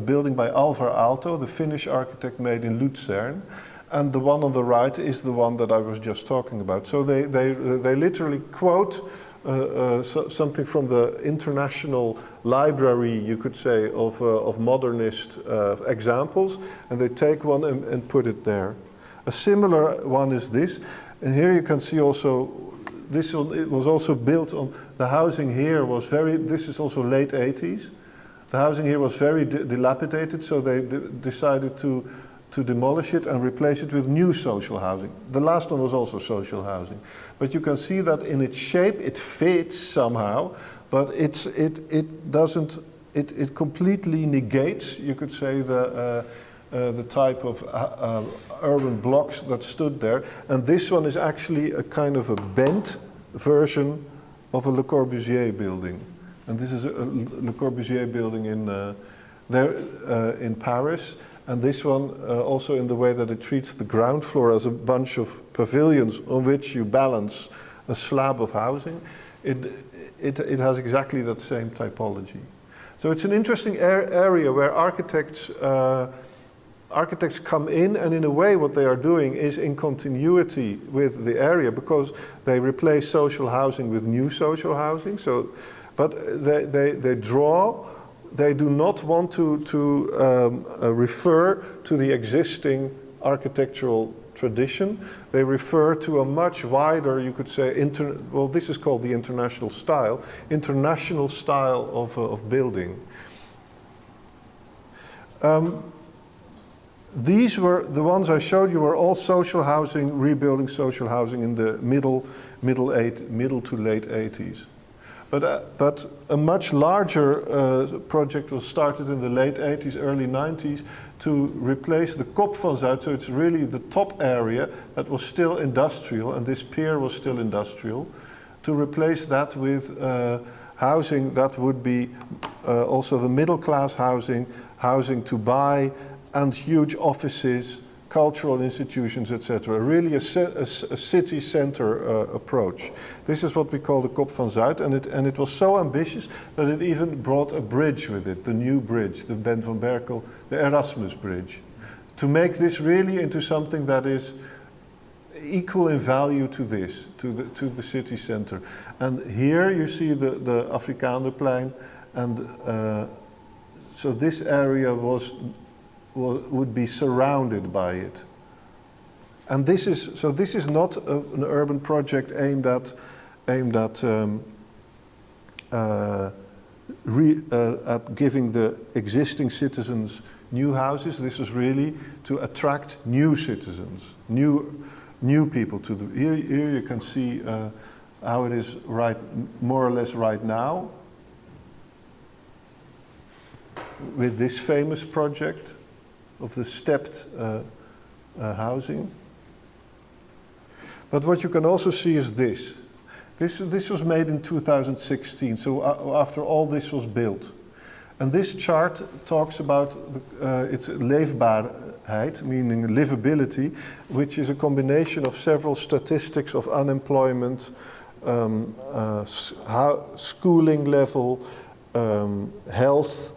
S1: building by Alvar Aalto, the Finnish architect made in Luzern. And the one on the right is the one that I was just talking about. So they literally quote something from the international library, you could say, of modernist examples, and they take one and put it there. A similar one is this, and here you can see also, it was also built on, the housing here was this is also late 80s. The housing here was very dilapidated, so they decided to demolish it and replace it with new social housing. The last one was also social housing. But you can see that in its shape it fits somehow, but it completely negates, you could say, the type of urban blocks that stood there. And this one is actually a kind of a bent version of a Le Corbusier building. And this is a Le Corbusier building in Paris. And this one also in the way that it treats the ground floor as a bunch of pavilions on which you balance a slab of housing. It has exactly that same typology. So it's an interesting area where architects come in a way what they are doing is in continuity with the area, because they replace social housing with new social housing. So, but they do not want to refer to the existing architectural tradition. They refer to a much wider, you could say, this is called the international style of building. These were, the ones I showed you were all social housing, rebuilding social housing in the middle to late 80s. But a much larger project was started in the late 80s, early 90s to replace the Kop van Zuid, so it's really the top area that was still industrial, and this pier was still industrial, to replace that with housing that would be also the middle class housing to buy, and huge offices, cultural institutions, etc. Really a city center approach. This is what we call the Kop van Zuid, and it was so ambitious that it even brought a bridge with it, the new bridge, the Ben van Berkel, the Erasmus Bridge, to make this really into something that is equal in value to this, to the city center. And here you see the Afrikaanderplein, and so this area would be surrounded by it. And this is not an urban project aimed at giving the existing citizens new houses. This is really to attract new citizens, new people to the. Here you can see how it is more or less right now. with this famous project of the stepped housing. But what you can also see is this. This was made in 2016, so after all this was built. And this chart talks about its leefbaarheid, meaning livability, which is a combination of several statistics of unemployment, schooling level, health,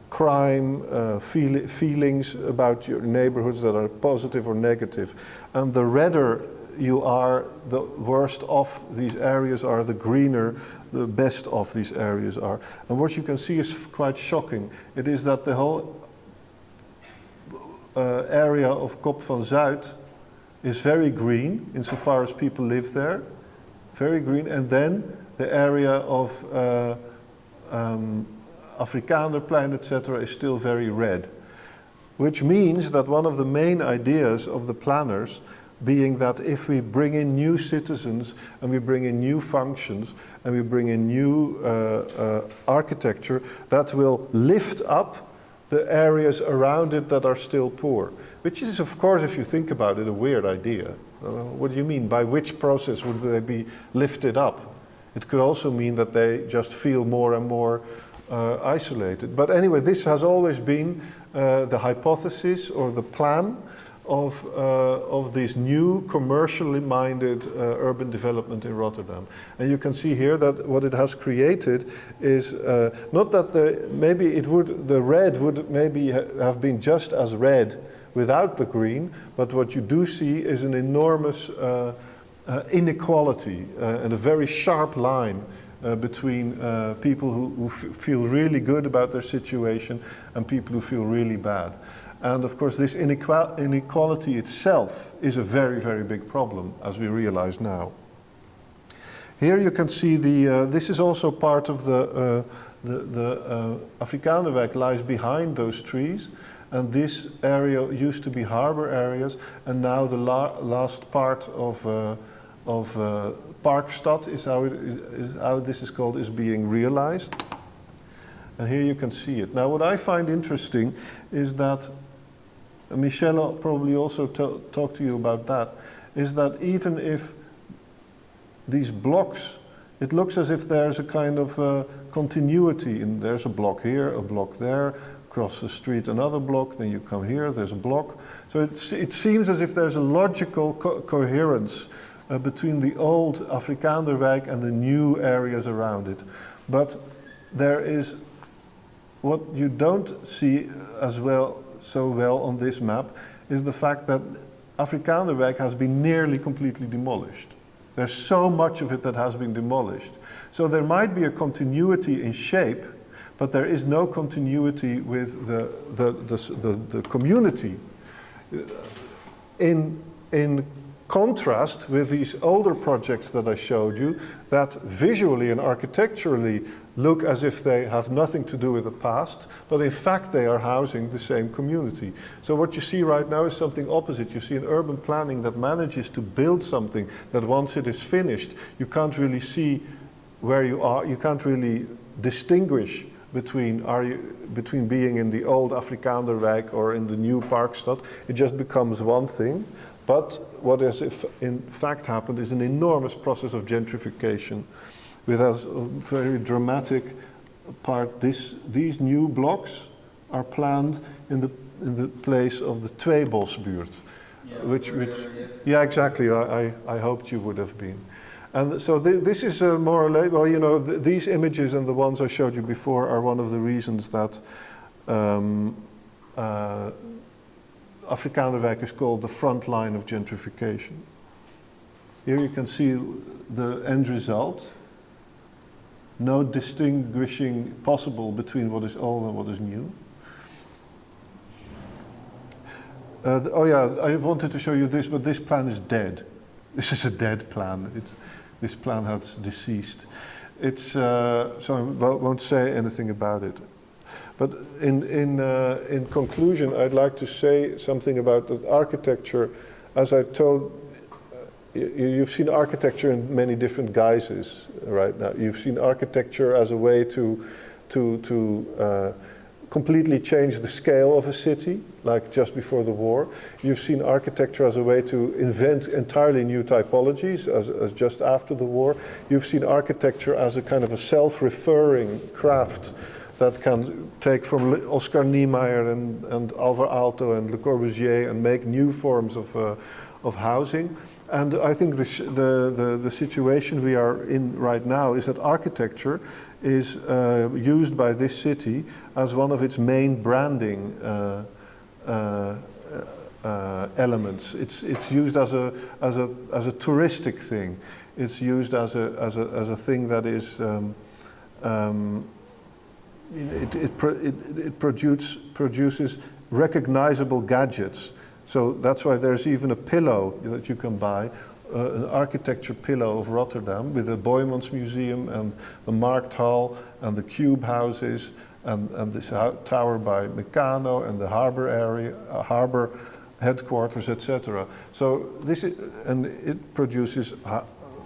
S1: crime, feelings about your neighborhoods that are positive or negative. And the redder you are, the worst off these areas are, the greener the best off these areas are. And what you can see is quite shocking. It is that the whole area of Kop van Zuid is very green, insofar as people live there, very green, and then the area of Afrikaanderplein, etc., is still very red. Which means that one of the main ideas of the planners being that if we bring in new citizens and we bring in new functions and we bring in new architecture, that will lift up the areas around it that are still poor. Which is, of course, if you think about it, a weird idea. What do you mean? By which process would they be lifted up? It could also mean that they just feel more and more isolated. But anyway, this has always been the hypothesis or the plan of this new commercially minded urban development in Rotterdam. And you can see here that what it has created is not that the red would maybe have been just as red without the green, but what you do see is an enormous inequality and a very sharp line between people who feel really good about their situation and people who feel really bad. And of course this inequality itself is a very, very big problem, as we realize now. Here you can see this is also part of the Afrikaanderwijk lies behind those trees. And this area used to be harbor areas, and now the last part of Parkstad is how this is called, is being realized. And here you can see it. Now what I find interesting is that, Michelle probably also talked to you about that, is that even if these blocks, it looks as if there's a kind of continuity, and there's a block here, a block there, across the street another block, then you come here, there's a block. So it seems as if there's a logical coherence between the old Afrikaanderwijk and the new areas around it. But there is, what you don't see so well on this map is the fact that Afrikaanderwijk has been nearly completely demolished. There's so much of it that has been demolished. So there might be a continuity in shape, but there is no continuity with the community. In contrast with these older projects that I showed you, that visually and architecturally look as if they have nothing to do with the past, but in fact they are housing the same community. So what you see right now is something opposite. You see an urban planning that manages to build something that once it is finished, you can't really see where you are, you can't really distinguish between being in the old Afrikaanderwijk or in the new Parkstad. It just becomes one thing. But what has in fact happened is an enormous process of gentrification, with a very dramatic part. These new blocks are planned in the place of the Tweebosbuurt, yeah, exactly. I hoped you would have been. And so this is more or less, well, you know, these images and the ones I showed you before are one of the reasons that Afrikaanderwijk is called the front line of gentrification. Here you can see the end result. No distinguishing possible between what is old and what is new. Oh yeah, I wanted to show you this, but this plan is dead. This is a dead plan. This plan has deceased. So I won't say anything about it. But in conclusion, I'd like to say something about the architecture. As I told, you've seen architecture in many different guises right now. You've seen architecture as a way to to completely change the scale of a city, like just before the war. You've seen architecture as a way to invent entirely new typologies, as just after the war. You've seen architecture as a kind of a self-referring craft that can take from Oscar Niemeyer and Alvar Aalto and Le Corbusier and make new forms of housing. And I think the situation we are in right now is that architecture is used by this city as one of its main branding elements. It's used as a touristic thing. It's used as a thing that is it produces recognizable gadgets. So that's why there's even a pillow that you can buy, an architecture pillow of Rotterdam with the Boijmans Museum and the Markthal and the cube houses and this tower by Meccano and the harbor area, harbor headquarters, etc. So this is, and it produces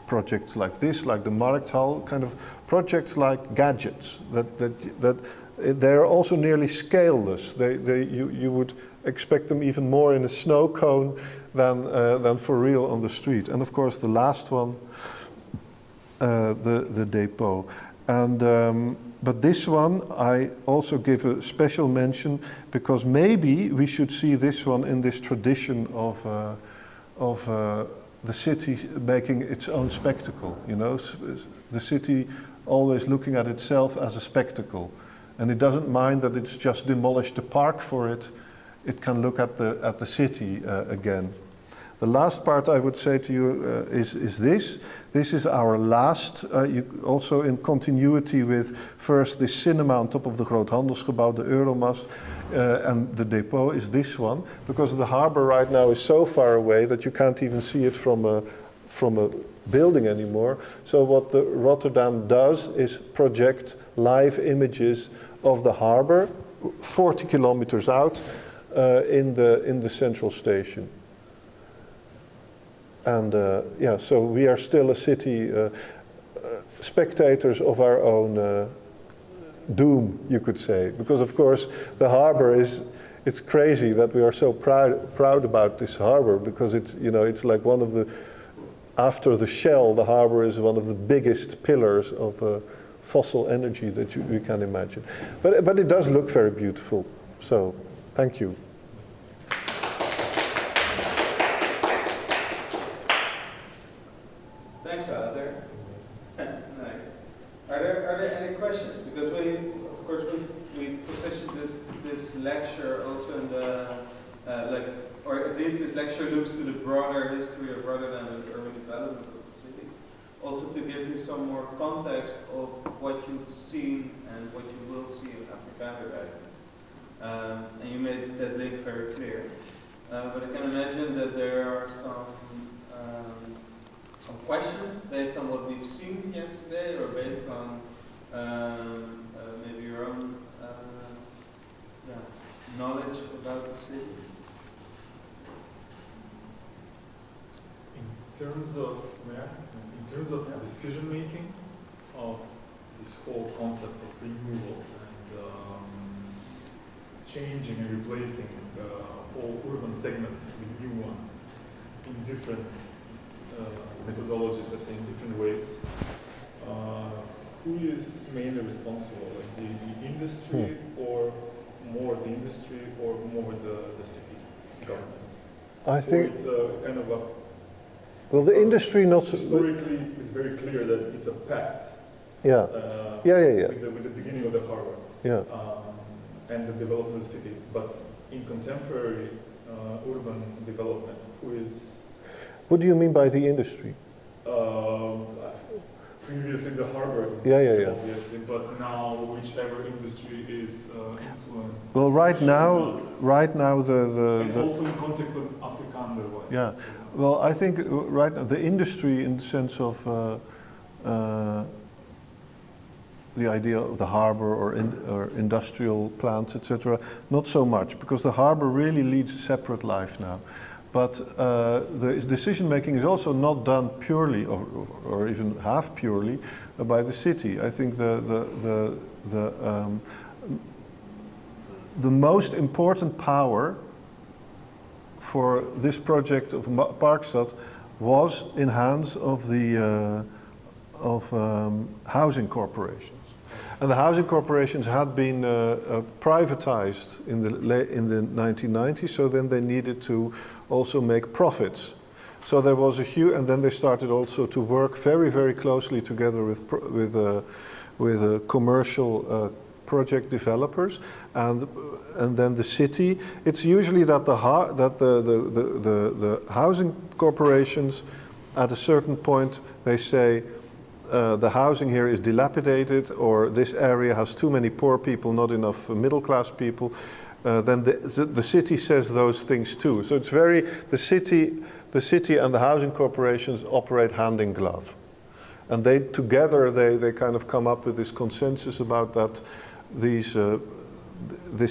S1: projects like this, like the Markthal, kind of projects like gadgets that they're also nearly scaleless. You would expect them even more in a snow cone than for real on the street. And of course the last one, the depot. And but this one I also give a special mention because maybe we should see this one in this tradition of the city making its own spectacle. You know, the city always looking at itself as a spectacle, and it doesn't mind that it's just demolished the park for it. It can look at the city again. The last part I would say to you is this. This is our last, also in continuity with first this cinema on top of the Groothandelsgebouw, the Euromast, and the depot is this one, because the harbor right now is so far away that you can't even see it from a building anymore. So what the Rotterdam does is project live images of the harbor 40 kilometers out in the central station. And yeah, so we are still a city, spectators of our own doom, you could say, because of course the harbor it's crazy that we are so proud about this harbor, because it's, you know, it's like one of the, after the Shell, the harbor is one of the biggest pillars of fossil energy that you can imagine. But it does look very beautiful. So, thank you.
S2: Thanks, Wouter. Nice. Are there any questions? Because of course, we positioned this lecture also in the or at least this lecture looks to the broader history of Rotterdam and urban development of the city. Also to give you some more context of what you've seen and what you will see in Afrikaanderwijk. And you made that link very clear. But I can imagine that there are some questions based on what we've seen yesterday, or based on maybe your own knowledge about the city.
S3: In terms of decision making of this whole concept of removal and changing and replacing all urban segments with new ones in different methodologies, let's say in different ways, who is mainly responsible? Like the industry, or more the industry, or more the city governments?
S1: I think
S3: it's a kind of a,
S1: well, the industry not
S3: historically it's very clear that it's a pact.
S1: Yeah.
S3: With the beginning of the harbor.
S1: Yeah.
S3: And the development of the city, but in contemporary urban development, who is?
S1: What do you mean by the industry?
S3: Previously the harbor
S1: industry,
S3: obviously, but now whichever industry is influenced.
S1: Well, right now
S3: and also in context of Afrikaanderwijk.
S1: Yeah. Well, I think right now the industry, in the sense of the idea of the harbor or industrial plants, etc., not so much, because the harbor really leads a separate life now. But the decision making is also not done purely, or even half purely, by the city. I think the most important power for this project of Parkstad was in hands of the housing corporations. And the housing corporations had been privatized in the 1990s, so then they needed to also make profits. So there was a huge, and then they started also to work very, very closely together with commercial project developers, and then the city. It's usually that the housing corporations, at a certain point, they say the housing here is dilapidated, or this area has too many poor people, not enough middle class people. Then the city says those things too. So it's very, the city and the housing corporations operate hand in glove. And they together, they kind of come up with this consensus about that this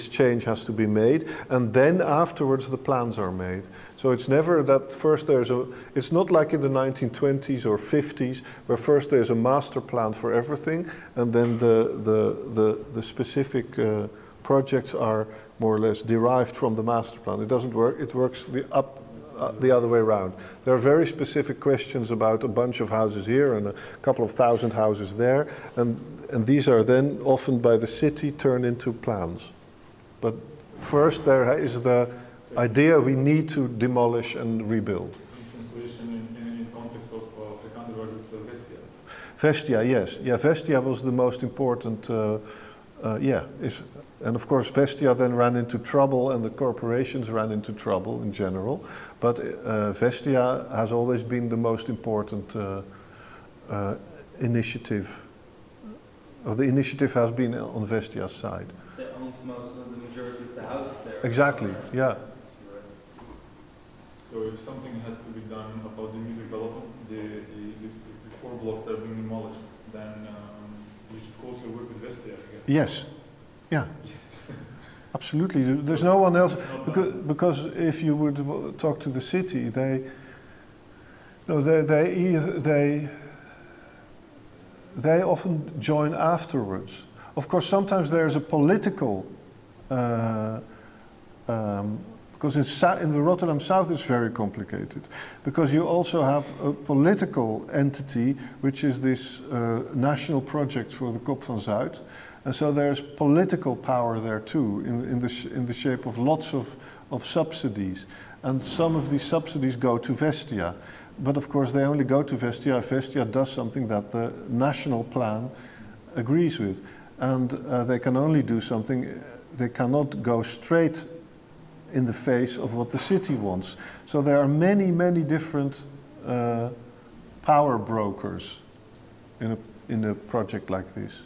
S1: change has to be made. And then afterwards the plans are made. So it's never that first it's not like in the 1920s or 50s, where first there's a master plan for everything, and then the specific projects are more or less derived from the master plan. It doesn't work, it works the other way around. There are very specific questions about a bunch of houses here and a couple of thousand houses there, and these are then often by the city turned into plans. But first there is the idea we need to demolish and rebuild.
S3: Translation in the context of Afrikaanderwijk with Vestia.
S1: Vestia, yes. Yeah, Vestia was the most important, and of course Vestia then ran into trouble and the corporations ran into trouble in general. But Vestia has always been the most important initiative. Or the initiative has been on Vestia's side.
S2: They owned most of the majority of the houses there.
S1: Exactly, yeah.
S3: So if something has to be done about the new development, the 4 blocks that are being demolished, then you should closely work with Vestia, I guess.
S1: Yes, yeah.
S3: Yes.
S1: Absolutely. There's no one else, because if you would talk to the city, they often join afterwards. Of course, sometimes there's a political, because in the Rotterdam South it's very complicated, because you also have a political entity which is this national project for the Kop van Zuid, and so there's political power there too, in the shape of lots of subsidies, and some of these subsidies go to Vestia, but of course they only go to Vestia if Vestia does something that the national plan agrees with, and they can only do something, they cannot go straight in the face of what the city wants. So there are many, many different power brokers in a project like this.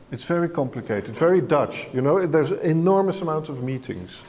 S1: It's very complicated, very Dutch, you know, there's enormous amounts of meetings.